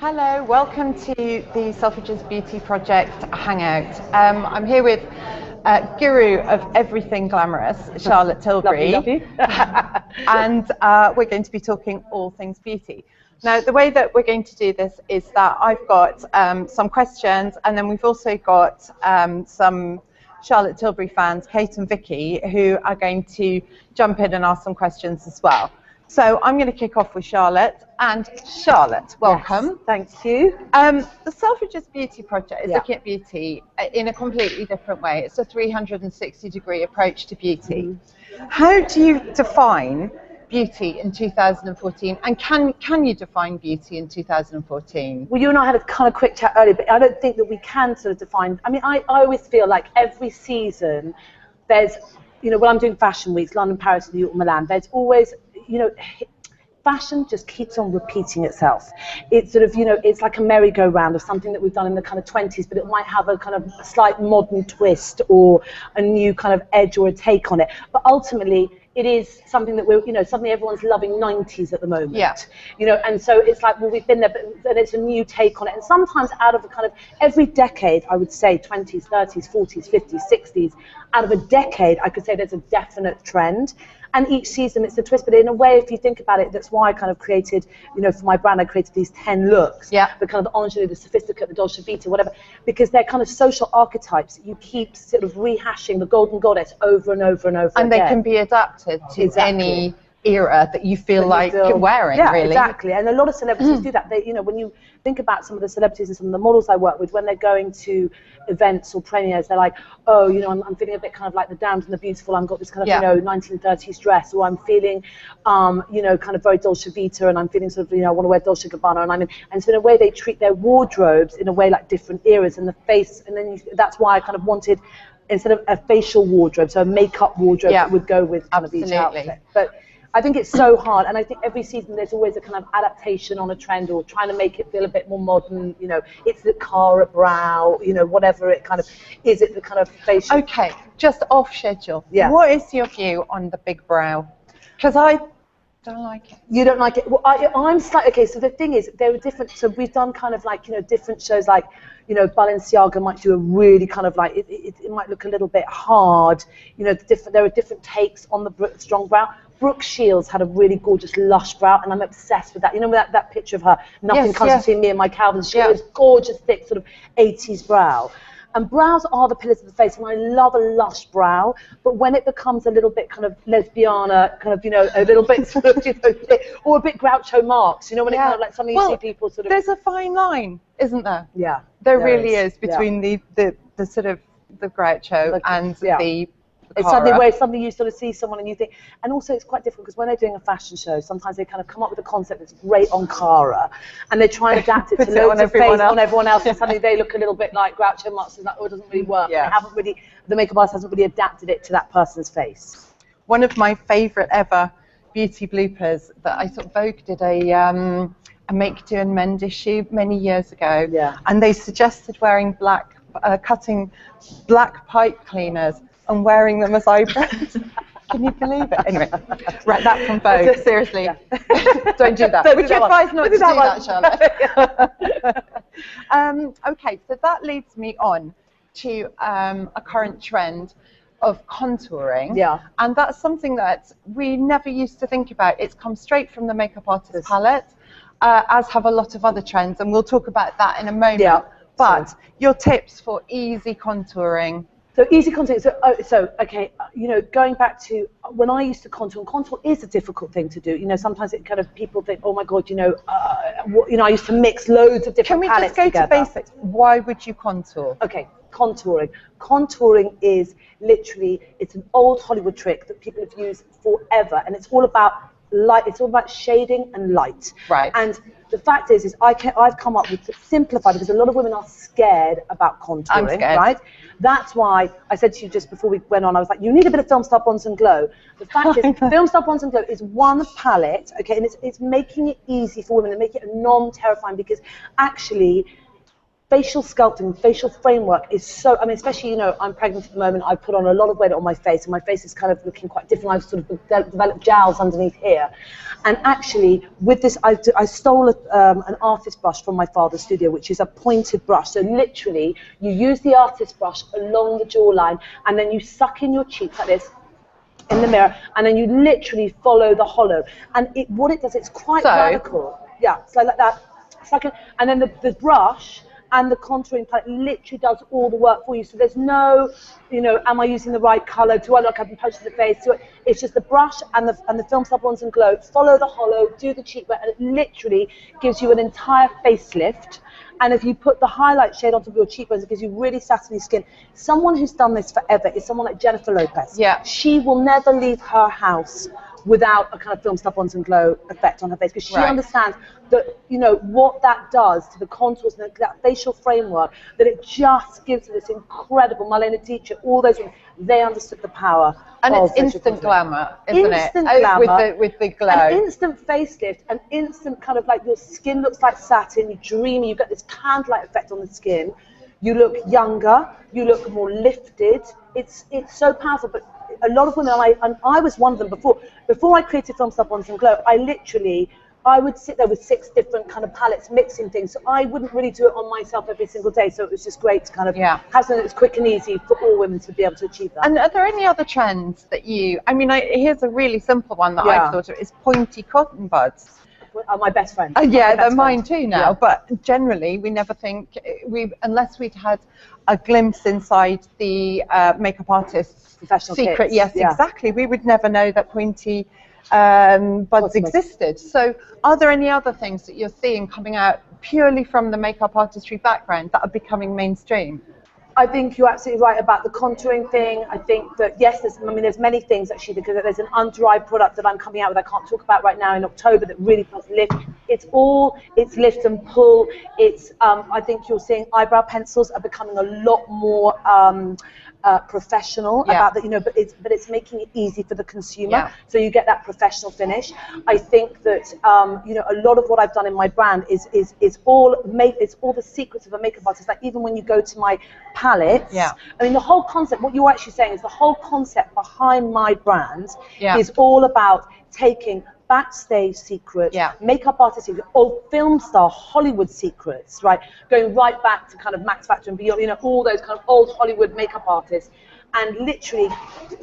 Hello, welcome to the Selfridges Beauty Project Hangout. I'm here with guru of everything glamorous, Charlotte Tilbury. Lovely. And we're going to be talking all things beauty. Now, the way that we're going to do this is that I've got some questions, and then we've also got some Charlotte Tilbury fans, Kate and Vicky, who are going to jump in and ask some questions as well. So I'm going to kick off with Charlotte. And Charlotte, welcome. Yes, thank you. The Selfridges Beauty Project is looking at beauty in a completely different way. It's a 360-degree approach to beauty. How do you define beauty in 2014? And can you define beauty in 2014? Well, you and I had a kind of quick chat earlier, but I don't think that we can sort of define. I mean, I always feel like every season there's, when I'm doing fashion weeks, London, Paris, New York, Milan, there's always, fashion just keeps on repeating itself. It's sort of, it's like a merry-go-round of something that we've done in the kind of 20s, but it might have a kind of a slight modern twist or a new kind of edge or a take on it. But ultimately, it is something that we're, suddenly everyone's loving 90s at the moment. Yeah. And so it's like, well, we've been there, but then it's a new take on it. And sometimes out of a kind of every decade, I would say 20s, 30s, 40s, 50s, 60s, out of a decade, I could say there's a definite trend. And each season it's a twist, but in a way, if you think about it, that's why I kind of created, for my brand, I created these 10 looks. Yeah. The kind of the ingenue, the sophisticate, the Dolce Vita, whatever, because they're kind of social archetypes. You keep sort of rehashing the golden goddess over and over and over again. And they can be adapted to any era that you feel like you're wearing, really. Exactly. And a lot of celebrities do that. They, when you think about some of the celebrities and some of the models I work with, when they're going to events or premieres, they're like, oh, I'm feeling a bit kind of like the Damned and the Beautiful. I've got this kind of, 1930s dress, or I'm feeling, kind of very Dolce Vita, and I'm feeling sort of, I want to wear Dolce Gabbana, and so in a way they treat their wardrobes in a way like different eras, and the face, and then that's why I kind of wanted, instead of a facial wardrobe, so a makeup wardrobe that would go with kind of each outfit. But I think it's so hard, and I think every season there's always a kind of adaptation on a trend, or trying to make it feel a bit more modern. It's the Cara brow, whatever it kind of is. It the kind of facial. Okay, just off schedule. Yeah. What is your view on the big brow? Because I don't like it. You don't like it? Well, I'm slightly okay. So the thing is, there are different. So we've done kind of like different shows, like Balenciaga might do a really kind of like it might look a little bit hard. There are different takes on the strong brow. Brooke Shields had a really gorgeous lush brow, and I'm obsessed with that. That picture of her, nothing comes between me and my Calvins. She has gorgeous, thick, sort of 80s brow. And brows are the pillars of the face, and I love a lush brow. But when it becomes a little bit kind of lesbiana, kind of, a little bit sort of, or a bit Groucho Marx, when it kind of like something you see people sort of. There's a fine line, isn't there? Yeah. There really is between the sort of the Groucho and the. It's suddenly where you sort of see someone and you think, and also it's quite difficult because when they're doing a fashion show, sometimes they kind of come up with a concept that's great on Cara, and they try and adapt it to loads of face on everyone else, and suddenly they look a little bit like Groucho Marx, and it doesn't really work. Yeah. The makeup artist hasn't really adapted it to that person's face. One of my favourite ever beauty bloopers that I thought Vogue did a make, do and mend issue many years ago, and they suggested wearing cutting black pipe cleaners and wearing them as eyebrows. Can you believe it? Anyway, right, that from Vogue. Seriously, don't do that. Would you advise not to do that, Charlotte? Okay, so that leads me on to a current trend of contouring. Yeah. And that's something that we never used to think about. It's come straight from the makeup artist palette, as have a lot of other trends, and we'll talk about that in a moment. Yeah. But your tips for easy contouring. So easy contouring. Okay, going back to when I used to contour, and contour is a difficult thing to do. Sometimes it kind of people think, oh my God, I used to mix loads of different palettes together. Can we just go to basics? Why would you contour? Okay, contouring. Contouring is literally, it's an old Hollywood trick that people have used forever, and it's all about light. It's all about shading and light. Right. And the fact is I've come up with simplified, because a lot of women are scared about contouring. I'm scared. Right? That's why I said to you just before we went on, I was like, you need a bit of Film Star Bronze and Glow. The fact is, Film Star Bronze and Glow is one palette, okay, and it's making it easy for women and making it non-terrifying, because actually facial sculpting, facial framework is so, I mean, especially, you know, I'm pregnant at the moment, I put on a lot of weight on my face, and my face is kind of looking quite different. I've sort of developed jowls underneath here. And actually, with this, I stole an artist brush from my father's studio, which is a pointed brush. So literally, you use the artist brush along the jawline, and then you suck in your cheeks like this, in the mirror, and then you literally follow the hollow. And what it does, it's quite radical. Yeah, so like that. And then the brush and the contouring palette literally does all the work for you. So there's no, you know, am I using the right color? Do I look up and punch to the face? It's just the brush and the Film Stop Bronze and Glow. Follow the hollow, do the cheekbone, and it literally gives you an entire facelift. And if you put the highlight shade on top of your cheekbones, it gives you really satiny skin. Someone who's done this forever is someone like Jennifer Lopez. Yeah. She will never leave her house without a kind of Film Stop Bronze and Glow effect on her face, because she understands that, you know, what that does to the contours and that facial framework, that it just gives her this incredible, Marlene Dietrich, all those women, they understood the power. And it's instant glamour, isn't it? Instant glamour. With the glow. An instant facelift, an instant kind of like your skin looks like satin, you're dreamy, you've got this candlelight effect on the skin. You look younger, you look more lifted. It's so powerful, but a lot of women, and I was one of them before I created Film Stop Bronze and Glow, I would sit there with 6 different kind of palettes mixing things, so I wouldn't really do it on myself every single day, so it was just great to kind of have something that's quick and easy for all women to be able to achieve that. And are there any other trends that here's a really simple one that I've thought of, is pointy cotton buds. My best friend. Yeah, they're mine too now, but generally we never think, unless we'd had a glimpse inside the makeup artist's professional secret, kits. yes, exactly, we would never know that pointy buds existed. So are there any other things that you're seeing coming out purely from the makeup artistry background that are becoming mainstream? I think you're absolutely right about the contouring thing. I think that, yes, there's many things actually, because there's an under eye product that I'm coming out with, I can't talk about right now, in October, that really does lift. It's lift and pull. I think you're seeing eyebrow pencils are becoming a lot more professional about that, you know, but it's making it easy for the consumer, so you get that professional finish. I think that you know, a lot of what I've done in my brand is all the secrets of a makeup artist. Like, even when you go to my palettes, I mean, the whole concept, what you're actually saying is the whole concept behind my brand is all about taking backstage secrets, makeup artist secrets, old film star Hollywood secrets, right? Going right back to kind of Max Factor and beyond, you know, all those kind of old Hollywood makeup artists, and literally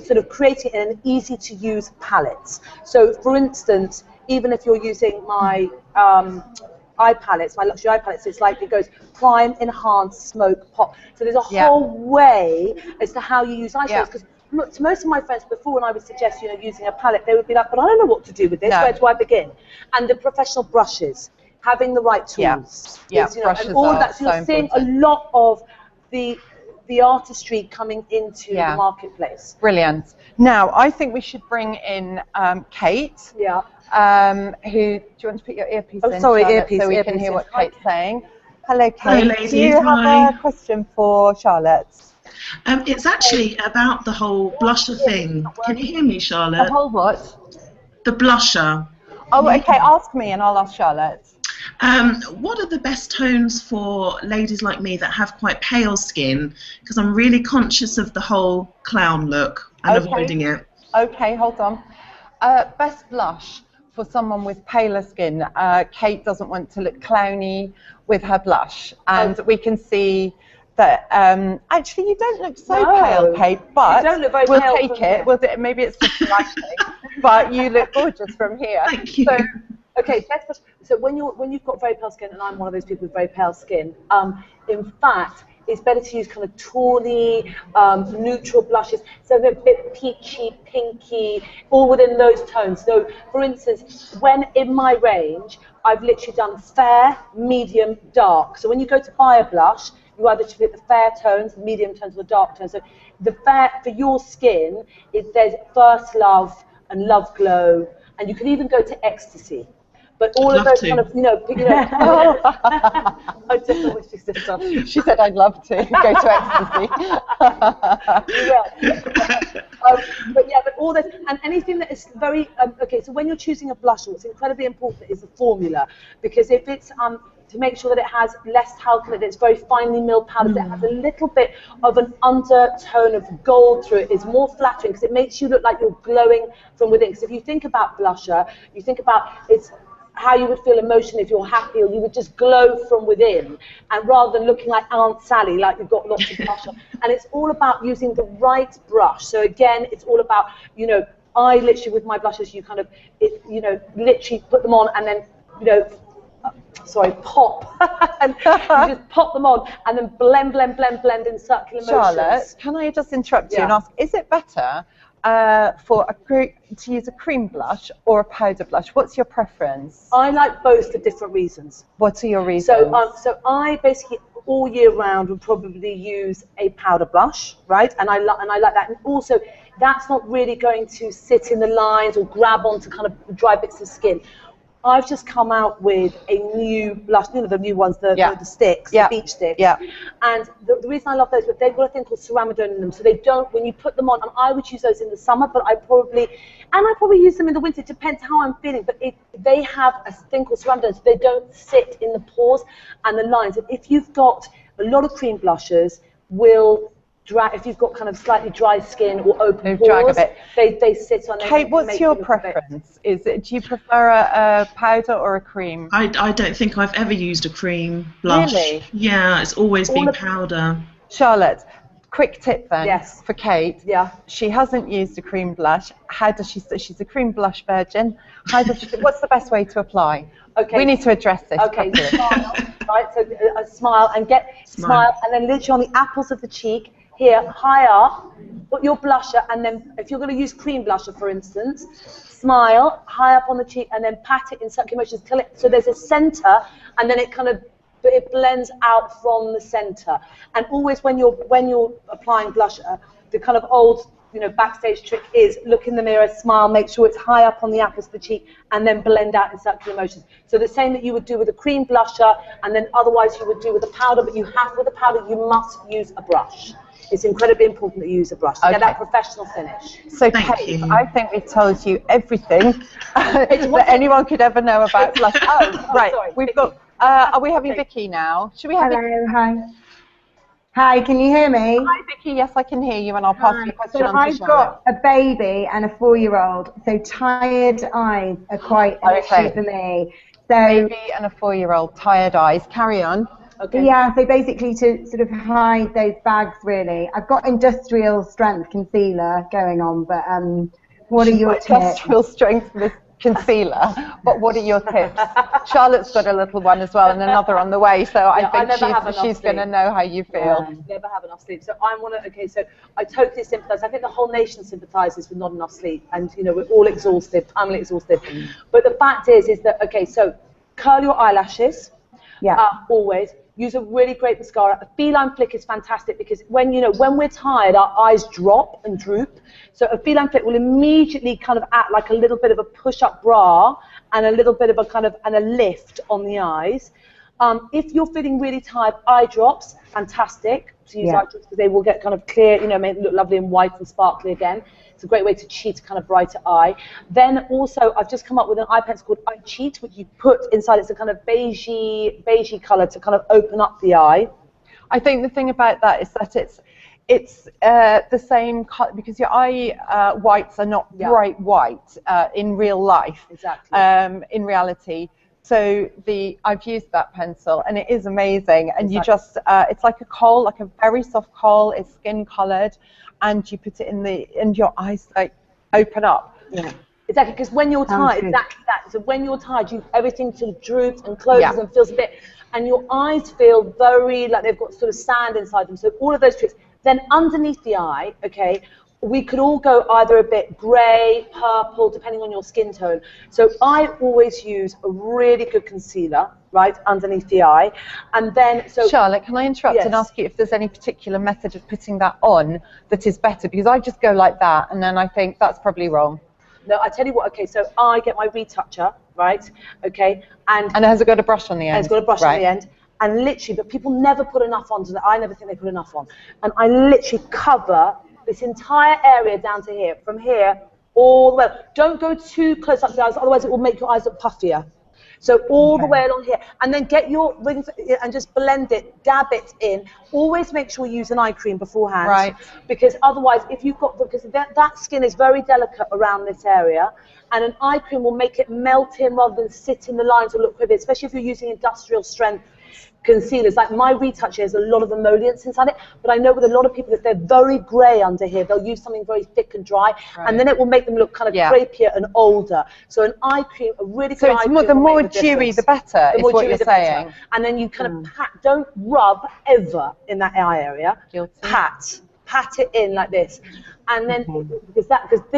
sort of creating an easy to use palette. So for instance, even if you're using my eye palettes, my luxury eye palettes, it's like it goes prime, enhance, smoke, pop. So there's a whole way as to how you use eyeshadows, because to most of my friends before, when I would suggest, you know, using a palette, they would be like, but I don't know what to do with this, where do I begin? And the professional brushes, having the right tools, you know, and all of that. So you're seeing a lot of the artistry coming into the marketplace. Brilliant. Now, I think we should bring in Kate. Who, do you want to put your earpiece in, Charlotte, so we can hear what Kate's saying? Hello, Kate. Hi, ladies. Do you have a question for Charlotte? It's actually about the whole blusher thing. Can you hear me, Charlotte? The whole what? The blusher. Oh, okay. Ask me and I'll ask Charlotte. What are the best tones for ladies like me that have quite pale skin? Because I'm really conscious of the whole clown look and avoiding it. Okay, hold on. Best blush for someone with paler skin. Kate doesn't want to look clowny with her blush, and we can see that actually you don't look so pale, Kate, but we'll take it. Maybe it's just lighting, but you look gorgeous from here. Thank you. So, okay, so when you've got very pale skin, and I'm one of those people with very pale skin, in fact, it's better to use kind of tawny, neutral blushes, so they're a bit peachy, pinky, all within those tones. So, for instance, when in my range, I've literally done fair, medium, dark. So when you go to buy a blush, you either should get the fair tones, the medium tones, or the dark tones. So the fair, for your skin, there's First Love and Love Glow, and you can even go to Ecstasy. But all of those kind of, you know, I just know what she said. She said, I'd love to go to Ecstasy. But all this, and anything that is very, okay, so when you're choosing a blush, what's incredibly important is the formula. Because if it's to make sure that it has less talcum, that it's very finely milled powder, that it has a little bit of an undertone of gold through it, is more flattering because it makes you look like you're glowing from within. Because if you think about blusher, you think about it's how you would feel emotionally if you're happy, or you would just glow from within, and rather than looking like Aunt Sally, like you've got lots of blush on. And it's all about using the right brush. So again, it's all about, you know, I literally with my blushes, you kind of, you know, literally put them on and then, you know, pop, and you just pop them on and then blend in circular motions. Charlotte, can I just interrupt you and ask, is it better to use a cream blush or a powder blush? What's your preference? I like both for different reasons. What are your reasons? So I basically all year round would probably use a powder blush, right? And I like that. And also, that's not really going to sit in the lines or grab onto kind of dry bits of skin. I've just come out with a new blush, you know, the new ones, the sticks, the beach sticks. Yeah. And the reason I love those, but they've got a thing called ceramidone in them, so they don't, when you put them on, and I would use those in the summer, but I probably use them in the winter, it depends how I'm feeling, but they have a thing called ceramidone, so they don't sit in the pores and the lines. And if you've got a lot of cream blushes, if you've got kind of slightly dry skin or open pores, they sit on. Kate, what's your preference? Do you prefer a powder or a cream? I don't think I've ever used a cream blush. Really? Yeah, it's always been powder. Charlotte, quick tip then. Yes. For Kate. Yeah. She hasn't used a cream blush. How does she? She's a cream blush virgin. How does she? What's the best way to apply? Okay. We need to address this. Okay. Smile, right. So a smile and smile, and then literally on the apples of the cheek. Here, higher, put your blusher, and then if you're going to use cream blusher, for instance, smile, high up on the cheek, and then pat it in circular motions till so there's a center, and then it blends out from the center. And always when you're applying blusher, the kind of old, you know, backstage trick is look in the mirror, smile, make sure it's high up on the apples of the cheek, and then blend out in circular motions. So the same that you would do with a cream blusher, and then otherwise you would do with a powder, but with a powder you must use a brush. It's incredibly important that you use a brush to get that professional finish. So, Kate, I think we've told you everything that anyone could ever know about blush. Oh, right. Sorry, we've got. Are we having Vicky now? Should we have? Hello, hi. Hi, can you hear me? Hi, Vicky. Yes, I can hear you, and I'll pass the question on to I've got a baby and a 4-year-old, so tired eyes are quite an issue for me. So, baby and a 4-year-old, tired eyes. Carry on. Okay. Yeah, so basically to sort of hide those bags, really. I've got industrial strength concealer going on, but what are your tips? Industrial strength concealer, but what are your tips? Charlotte's got a little one as well and another on the way, so I think she's going to know how you feel. Never have enough sleep. So so I totally sympathise. I think the whole nation sympathises with not enough sleep, and you know, we're all exhausted, I'm exhausted. But the fact is that, so curl your eyelashes, always. Use a really great mascara. A feline flick is fantastic because when we're tired, our eyes drop and droop. So a feline flick will immediately kind of act like a little bit of a push-up bra and a little bit of a lift on the eyes. If you're feeling really tired, eye drops, fantastic. So use eye drops because they will get kind of clear, make it look lovely and white and sparkly again. It's a great way to cheat a kind of brighter eye. Then also, I've just come up with an eye pencil called Eye Cheat, which you put inside. It's a kind of beigey colour to kind of open up the eye. I think the thing about that is that it's the same color, because your eye whites are not bright white in real life. Exactly. In reality. So I've used that pencil and it is amazing. And you just it's like a kohl, like a very soft kohl. It's skin coloured, and you put it and your eyes like open up. Yeah. Exactly, because when you're tired, exactly that. So when you're tired, everything sort of droops and closes and feels a bit, and your eyes feel very like they've got sort of sand inside them. So all of those tricks. Then underneath the eye, we could all go either a bit grey, purple, depending on your skin tone. So I always use a really good concealer, right, underneath the eye. And then, Charlotte, can I interrupt and ask you if there's any particular method of putting that on that is better? Because I just go like that, and then I think that's probably wrong. No, I tell you what, so I get my retoucher, right, and has it got a brush on the end? And it's got a brush on the end. And literally, but people never put enough on, I never think they put enough on. And I literally cover this entire area down to here, from here all the way. Don't go too close up to the eyes, otherwise it will make your eyes look puffier. So all the way along here, and then get your ring and just blend it, dab it in. Always make sure you use an eye cream beforehand, right? Because otherwise, if you've got, because that skin is very delicate around this area, and an eye cream will make it melt in rather than sit in the lines or look vivid, especially if you're using industrial strength concealers. Like my retouch here has a lot of emollients inside it, but I know with a lot of people, if they're very grey under here, they'll use something very thick and dry, and then it will make them look kind of crepier and older. So an eye cream, a really good eye cream, the more dewy, the better, is what you're saying. And then you kind of pat, don't rub ever in that eye area. Pat it in like this, and then because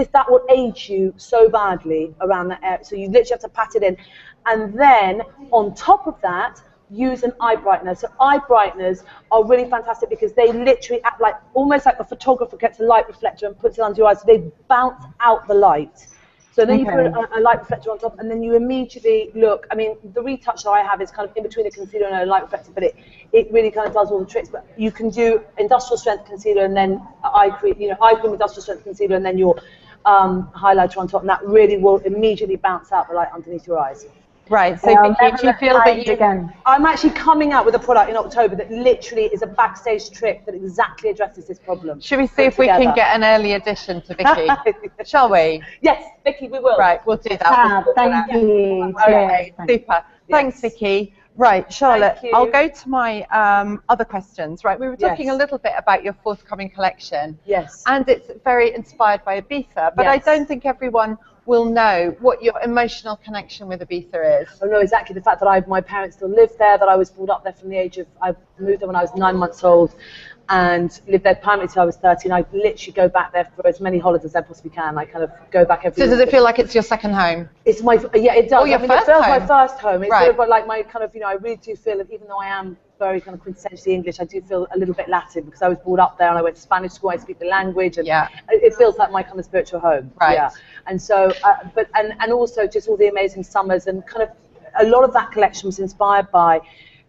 that will age you so badly around that area. So you literally have to pat it in, and then on top of that, use an eye brightener. So eye brighteners are really fantastic because they literally act like almost like a photographer gets a light reflector and puts it under your eyes. So they bounce out the light. So then you put a light reflector on top, and then you immediately look. I mean, the retouch that I have is kind of in between a concealer and a light reflector, but it really kind of does all the tricks. But you can do industrial strength concealer and then eye cream, industrial strength concealer, and then your highlighter on top, and that really will immediately bounce out the light underneath your eyes. Right, so Vicky, do you feel that I'm actually coming out with a product in October that literally is a backstage trick that exactly addresses this problem. Should we see if we can get an early edition to Vicky? Shall we? Yes, Vicky, we will. Right, we'll do that. Thank you. Okay, super. Thanks, Vicky. Right, Charlotte, I'll go to my other questions. Right, we were talking a little bit about your forthcoming collection. Yes. And it's very inspired by Ibiza, but I don't think everyone will know what your emotional connection with Ibiza is. Oh no, exactly. The fact that my parents still live there, that I was brought up there from the age of, I moved there when I was 9 months old and lived there permanently until I was 13. I literally go back there for as many holidays as I possibly can. I kind of go back every So does it feel like it's your second home? It's my, it does. Oh, your first home? It feels my first home. It's sort of like my kind of, I really do feel that even though I am very kind of quintessentially English, I do feel a little bit Latin because I was brought up there and I went to Spanish school, I speak the language, and it feels like my kind of spiritual home. Right. Yeah. And so, and also just all the amazing summers, and kind of a lot of that collection was inspired by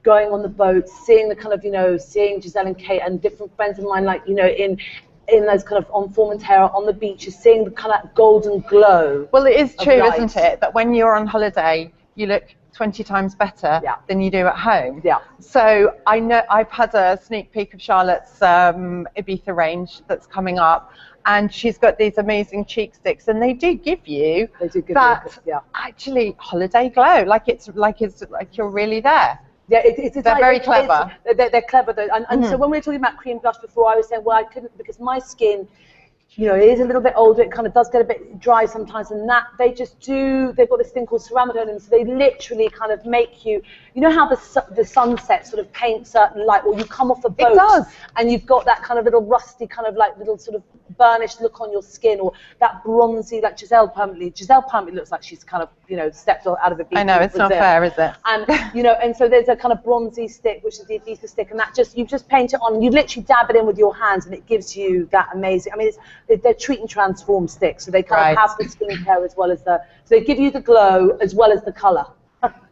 going on the boat, seeing the kind of, seeing Giselle and Kate and different friends of mine, like, in those kind of on Formentera, on the beaches, seeing the kind of golden glow. Well, it is true, isn't it, that when you're on holiday, you look 20 times better than you do at home. Yeah. So I know I've had a sneak peek of Charlotte's Ibiza range that's coming up, and she's got these amazing cheek sticks, and they do give you that actually holiday glow, like you're really there. Yeah, they're very clever. They're clever though, and so when we were talking about cream blush before, I was saying, well, I couldn't, because my skin, it is a little bit older, it kind of does get a bit dry sometimes, and that they've got this thing called ceramidone, and so they literally kind of make you, how the sunset sort of paints certain light, or you come off a boat and you've got that kind of little rusty, kind of like little sort of burnished look on your skin, or that bronzy, like Giselle permanently looks like she's kind of, stepped out of a beach. I know, it's not fair, is it? And, and so there's a kind of bronzy stick, which is the Ibiza stick, and that you just paint it on, and you literally dab it in with your hands, and it gives you that amazing, they're treat and transform sticks, so they kind of have the skincare as well as so they give you the glow as well as the colour.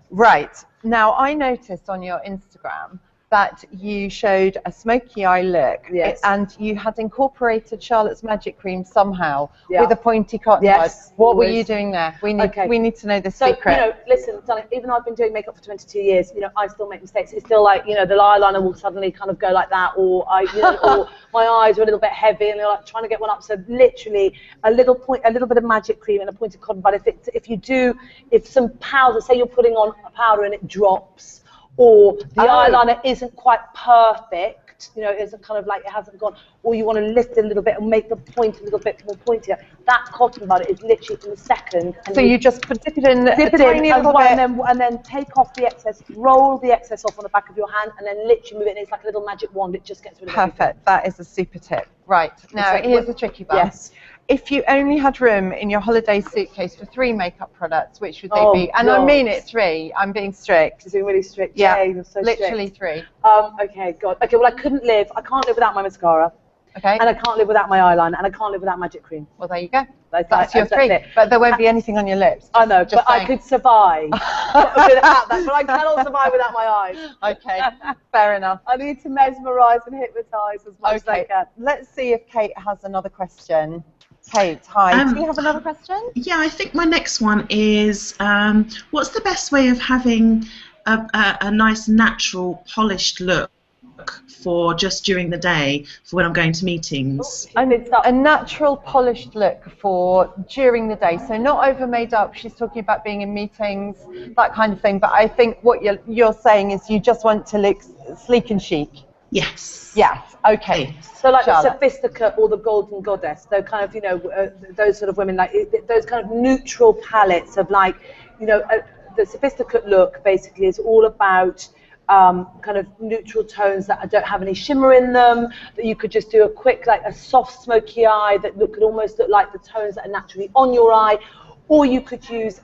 Right. Now, I noticed on your Instagram that you showed a smoky eye look, and you had incorporated Charlotte's magic cream somehow with a pointy cotton bud. What were you doing there? We need to know the secret. Listen, darling, even though I've been doing makeup for 22 years, I still make mistakes. It's still like, the eyeliner will suddenly kind of go like that, or or my eyes are a little bit heavy, and they're like trying to get one up. So literally a little bit of magic cream and a pointed cotton bud. If some powder, say you're putting on a powder and it drops, or the eyeliner isn't quite perfect, it isn't kind of like, it hasn't gone, or you want to lift it a little bit and make the point a little bit more pointier, that cotton bud is literally in a second. And so you just dip it in a tiny little bit. And then take off the excess, roll the excess off on the back of your hand, and then literally move it, and it's like a little magic wand, it just gets rid of everything. Perfect, that is a super tip. Right, now here's the tricky part. Yes. If you only had room in your holiday suitcase for 3 makeup products, which would they be? And I mean it 3. I'm being strict. You're being really strict. Yeah, you're so literally strict. 3. Okay, God. Okay, well, I can't live without my mascara. Okay. And I can't live without my eyeliner, and I can't live without magic cream. Well, there you go. That's your 3. But there won't be anything on your lips. I know, but I could survive without that. But I cannot survive without my eyes. Okay, fair enough. I need to mesmerise and hypnotise as much as I can. Let's see if Kate has another question. Kate, hi. Do you have another question? Yeah, I think my next one is, what's the best way of having a nice, natural, polished look for just during the day for when I'm going to meetings? A natural, polished look for during the day. So not over made up. She's talking about being in meetings, that kind of thing. But I think what you're saying is you just want to look sleek and chic. Yes. Yes. Okay. So like Charlotte. the sophisticate or the golden goddess, those kind of, those sort of women, like those kind of neutral palettes of like, the sophisticate look basically is all about kind of neutral tones that don't have any shimmer in them, that you could just do a quick, like a soft smoky eye that could almost look like the tones that are naturally on your eye, or you could use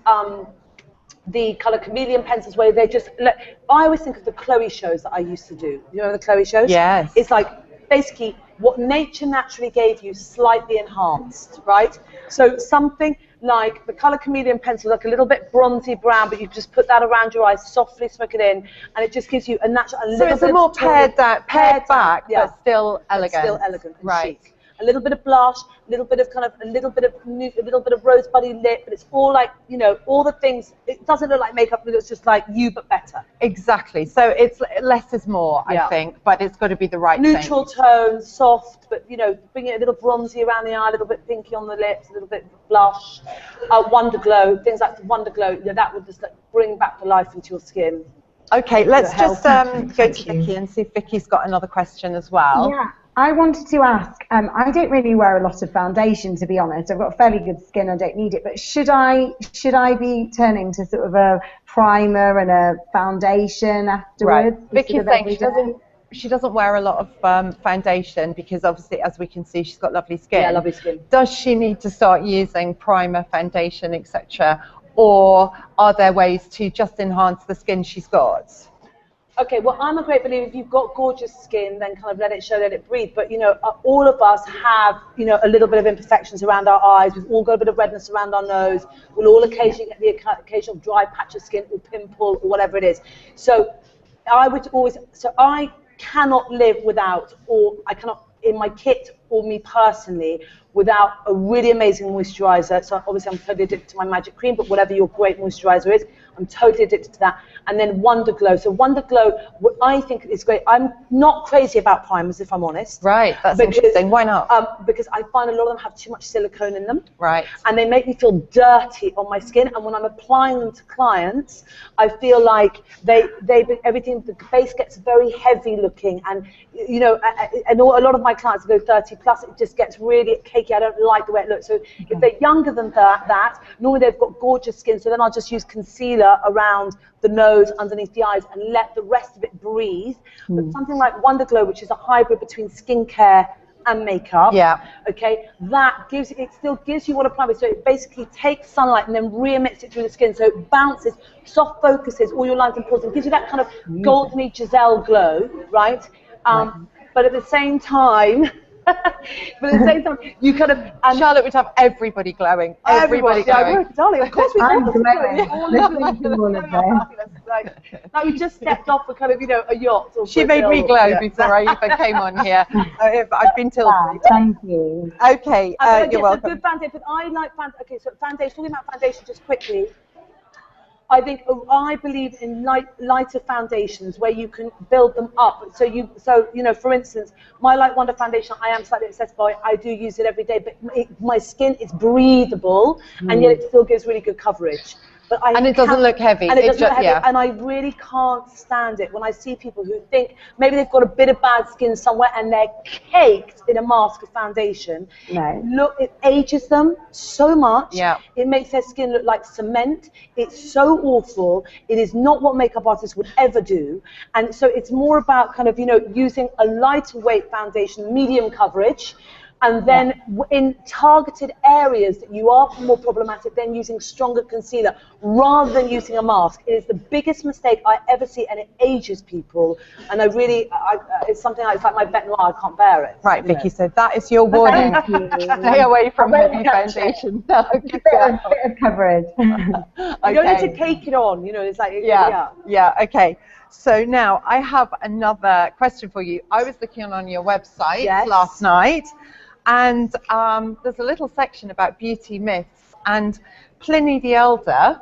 the colour chameleon pencils where they just, I always think of the Chloe shows that I used to do. You know the Chloe shows? Yes. It's like basically what nature naturally gave you slightly enhanced, right? So something like the colour chameleon pencil, like a little bit bronzy brown, but you just put that around your eyes, softly smoke it in, and it just gives you a natural, so it's a more pared back, yeah, but still elegant. Still elegant and right. chic. A little bit of blush, a little bit of rosebuddy lip, but it's all like, all the things. It doesn't look like makeup, but it's just like you, but better. Exactly. So it's less is more, I think, but it's got to be the right neutral thing. tone, soft, but bring it a little bronzy around the eye, a little bit pinky on the lips, a little bit blush, Wonder Glow, things like Wonder Glow. That would just bring back the life into your skin. Okay, let's just go to Vicky and see if Vicky's got another question as well. Yeah. I wanted to ask, I don't really wear a lot of foundation, to be honest. I've got fairly good skin, I don't need it. But should I be turning to sort of a primer and a foundation afterwards? Right. Vicky's saying she doesn't wear a lot of foundation because obviously, as we can see, she's got lovely skin. Yeah, lovely skin. Does she need to start using primer, foundation, etc.? Or are there ways to just enhance the skin she's got? Okay, well, I'm a great believer, if you've got gorgeous skin, then kind of let it show, let it breathe. But, all of us have, a little bit of imperfections around our eyes. We've all got a bit of redness around our nose. We'll all occasionally get the occasional dry patch of skin or pimple or whatever it is. So I cannot live without, or I cannot, in my kit or me personally, without a really amazing moisturizer. So obviously I'm totally addicted to my magic cream, but whatever your great moisturizer is, I'm totally addicted to that. And then Wonder Glow. So Wonder Glow, what I think is great. I'm not crazy about primers, if I'm honest. Right, that's interesting. Why not? Because I find a lot of them have too much silicone in them. Right. And they make me feel dirty on my skin. And when I'm applying them to clients, I feel like everything, the base gets very heavy looking. And, and a lot of my clients go 30 plus, it just gets really cakey. I don't like the way it looks. So if they're younger than that, normally they've got gorgeous skin. So then I'll just use concealer around the nose, underneath the eyes, and let the rest of it breathe. But something like Wonder Glow, which is a hybrid between skincare and makeup, okay, it still gives you what a primer is. So it basically takes sunlight and then re-emits it through the skin. So it bounces, soft focuses all your lines and pores, and gives you that kind of goldeny Giselle glow, right? But at the same time, you kind of... Charlotte would have everybody glowing. Everybody glowing. Yeah, darling, of course we I'm do. Like we just stepped off a kind of, a yacht. Or she made me glow before I even came on here. I've been Tilbury. Thank you. Okay, you're welcome. Good foundation, but I like foundation. Okay, so foundation, talking about foundation just quickly. I believe in lighter foundations where you can build them up. So for instance, my Light Wonder foundation, I am slightly obsessed by it. I do use it every day, but my skin is breathable, and yet it still gives really good coverage. And it doesn't look heavy. And it doesn't look heavy, and I really can't stand it when I see people who think maybe they've got a bit of bad skin somewhere and they're caked in a mask of foundation. No. Look, it ages them so much. Yeah. It makes their skin look like cement. It's so awful. It is not what makeup artists would ever do. And so it's more about kind of, using a lighter weight foundation, medium coverage, and then in targeted areas that you are more problematic, then using stronger concealer rather than using a mask. It is the biggest mistake I ever see, and it ages people. And it's something like, it's like my bête noire, I can't bear it. Right, Vicky, so that is your warning. Stay away from heavy foundation. No, a bit of coverage. You don't need to cake it on, it's like... Yeah, okay. So now I have another question for you. I was looking on your website last night, And there's a little section about beauty myths, and Pliny the Elder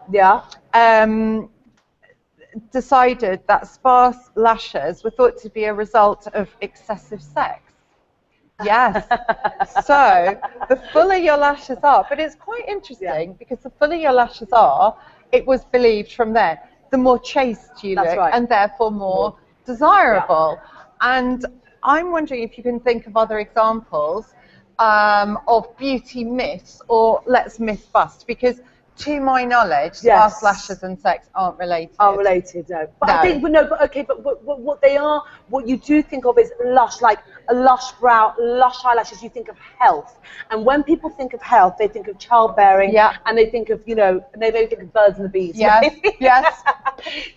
decided that sparse lashes were thought to be a result of excessive sex. Yes. So the fuller your lashes are, but it's quite interesting because the fuller your lashes are, it was believed from there, the more chaste you look, and therefore more desirable. And I'm wondering if you can think of other examples of beauty myths, or let's myth bust, because to my knowledge, sparse lashes and sex aren't related. Aren't related, no. But I think, but what they are, what you do think of is lush, like a lush brow, lush eyelashes. You think of health, and when people think of health, they think of childbearing, and they think of, you know, they maybe think of birds and the bees. Yes, yes.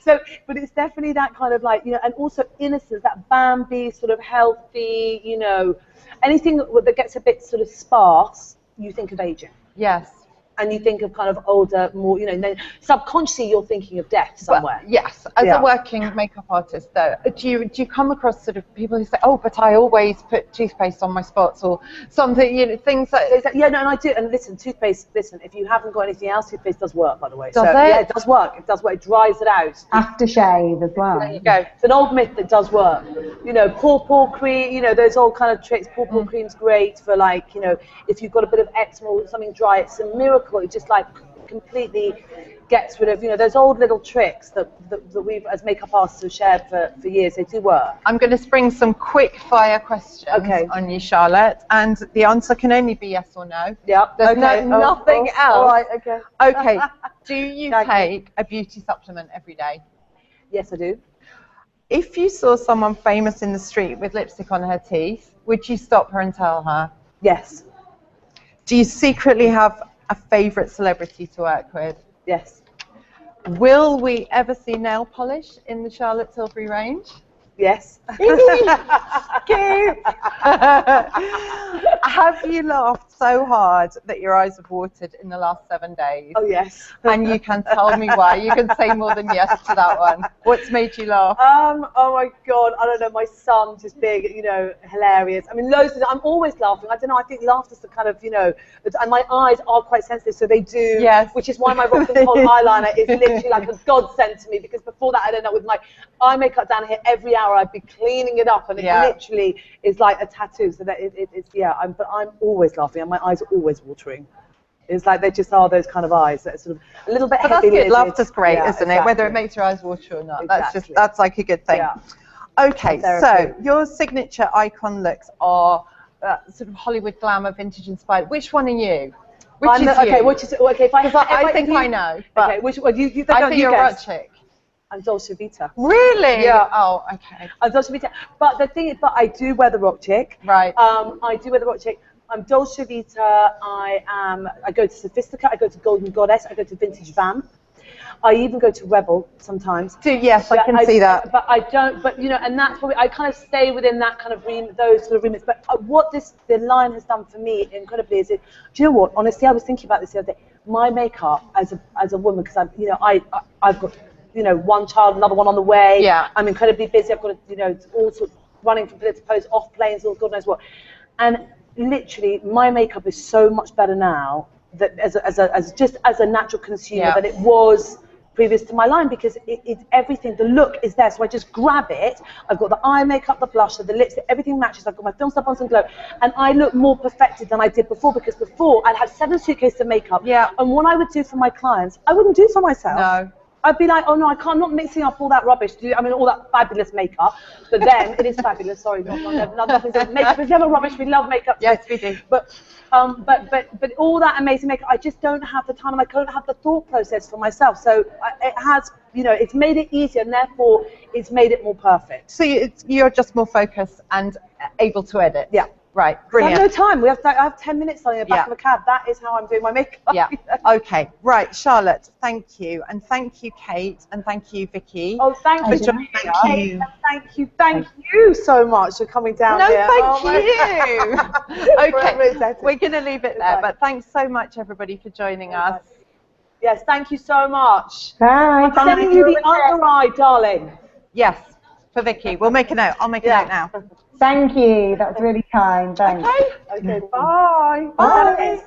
So, but it's definitely that kind of like, you know, and also innocence, that Bambi sort of healthy, you know, anything that gets a bit sort of sparse, you think of aging. Yes. And you think of kind of older, more, you know, subconsciously you're thinking of death somewhere. Well, yes, as a working makeup artist, though, do you come across sort of people who say, oh, but I always put toothpaste on my spots or something, you know, things like yeah, no, and I do. And listen, toothpaste, listen, if you haven't got anything else, toothpaste does work, by the way. Does it? Yeah, it does work. It does work. It dries it out. Aftershave as well. There you go. It's an old myth that does work. You know, paw cream, you know, those old kind of tricks. Paw cream's great for, like, you know, if you've got a bit of eczema or something dry, it's a miracle. It just, like, completely gets rid of, you know, those old little tricks that we've, as makeup artists, have shared for years. They do work. I'm going to spring some quick fire questions on you, Charlotte, and the answer can only be yes or no. Yeah. There's nothing else. All right. Okay. Okay. Do you take a beauty supplement every day? Yes, I do. If you saw someone famous in the street with lipstick on her teeth, would you stop her and tell her? Yes. Do you secretly have a favourite celebrity to work with? Yes. Will we ever see nail polish in the Charlotte Tilbury range? Yes. Cute. Have you laughed so hard that your eyes have watered in the last 7 days? Oh, yes. And you can tell me why. You can say more than yes to that one. What's made you laugh? Oh my God, I don't know, my son just being, you know, hilarious. I mean, loads of, I'm always laughing. I don't know, I think laughter's the kind of, you know, and my eyes are quite sensitive, so they do. Yes. Which is why my rock and roll eyeliner is literally like a godsend to me, because before that, I don't know, with my eye makeup down here, every hour I'd be cleaning it up, and it literally is like a tattoo. So that it's but I'm always laughing, and my eyes are always watering. It's like they just are those kind of eyes that are sort of a little bit heavy. But that's good. Laughter's great, isn't it? Whether it makes your eyes water or not. Exactly. That's like a good thing. Yeah. Okay, so your signature icon looks are sort of Hollywood glamour, vintage inspired. Which one are you? Which is you? If I think I know. But okay, which one? You I think you're a rot chick. I'm Dolce Vita. Really? Yeah. Oh, okay. I'm Dolce Vita. But the thing is, I do wear the rock chick. Right. I do wear the rock chick. I'm Dolce Vita. I go to Sophistica. I go to Golden Goddess. I go to Vintage Vamp. I even go to Rebel sometimes. Yes, I can see that. But I don't. But you know, and that's probably I kind of stay within that kind of those sort of remits. But what the line has done for me incredibly is, do you know what? Honestly, I was thinking about this the other day. My makeup as a woman, because I've got, you know, one child, another one on the way. Yeah. I'm incredibly busy. I've got, you know, all sorts running from pillar to post, off planes, all God knows what. And literally, my makeup is so much better now that as a natural consumer than it was previous to my line, because it's everything. The look is there, so I just grab it. I've got the eye makeup, the blusher, the lipstick, everything matches. I've got my film stuff on some glow, and I look more perfected than I did before, because before I'd have 7 suitcases of makeup. Yeah. And what I would do for my clients, I wouldn't do for myself. No. I'd be like, oh no, I'm not mixing up all that rubbish. All that fabulous makeup. But then it is fabulous. Sorry, nothing to makeup is never rubbish. We love makeup. Yes, we do. But all that amazing makeup, I just don't have the time, and I don't have the thought process for myself. So it has, you know, it's made it easier, and therefore it's made it more perfect. So you're just more focused and able to edit. Yeah. Right, brilliant. I have no time. I have 10 minutes on the back of a cab. That is how I'm doing my makeup. Yeah. Okay. Right, Charlotte. Thank you, and thank you, Kate, and thank you, Vicky. Oh, thank you. Thank you so much for coming down here. No, thank you. Okay, we're going to leave it there. But thanks so much, everybody, for joining us. Yes, thank you so much. Bye. I'm sending you the under eye, darling. Yes. for Vicky. We'll make a note. I'll make a note now. Thank you. That's really kind. Thanks. Okay. Bye. Bye.